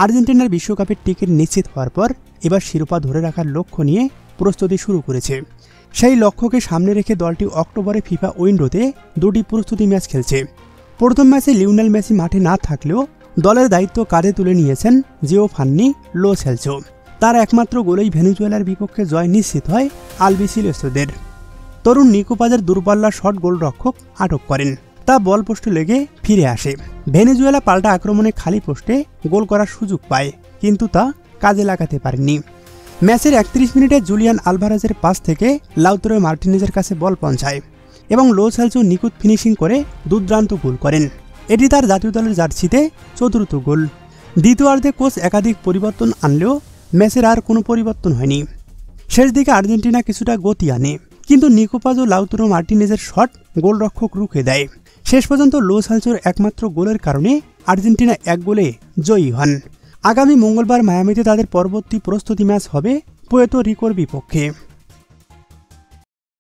আর্জেন্টিনার বিশ্বকাপের টিকিট নিশ্চিত হওয়ার পর এবার শিরোপা ধরে রাখার লক্ষ্য নিয়ে প্রস্তুতি শুরু করেছে। সেই লক্ষ্যকে সামনে রেখে দলটি অক্টোবরে ফিফা উইন্ডোতে 2টি প্রস্তুতি ম্যাচ খেলছে। প্রথম ম্যাচে লিওনেল মেসি মাঠে না থাকলেও দলের দায়িত্ব কাঁধে তুলে নিয়েছেন জিওভান্নি লো সেলসো। তার একমাত্র গোলেই ভেনেজুয়েলার বিপক্ষে জয় নিশ্চিত হয় আলবিসেলেস্তেদের। তরুণ নিকো পাজের দূরপাল্লার শট গোলরক্ষক আটক করেন, তা বল পোস্টে লেগে ফিরে আসে। ভেনেজুয়েলা পাল্টা আক্রমণে খালি পোস্টে গোল করার সুযোগ পায়, কিন্তু তা কাজে লাগাতে পারেনি। ম্যাচের 31 মিনিটে জুলিয়ান আলভারেজের পাস থেকে লাউতারো মার্টিনেজের কাছে বল পৌঁছায় এবং লো সেলসো নিখুঁত ফিনিশিং করে দুর্দান্ত গোল করেন। এটি তার জাতীয় দলের জার্সিতে 4র্থ গোল। দ্বিতীয়ার্ধে কোচ একাধিক পরিবর্তন আনলেও ম্যাচের আর কোনো পরিবর্তন হয়নি। শেষ দিকে আর্জেন্টিনা কিছুটা গতি আনে, কিন্তু নিকো পাজ ও লাউতারো মার্টিনেজের শট গোলরক্ষক রুখে দেয়। শেষ পর্যন্ত লো সেলসোর একমাত্র গোলের কারণে আর্জেন্টিনা 1 গোলে জয়ী হন। আগামী মঙ্গলবার মায়ামিতে তাদের পরবর্তী প্রস্তুতি ম্যাচ হবে পুয়ের্তো রিকোর বিপক্ষে।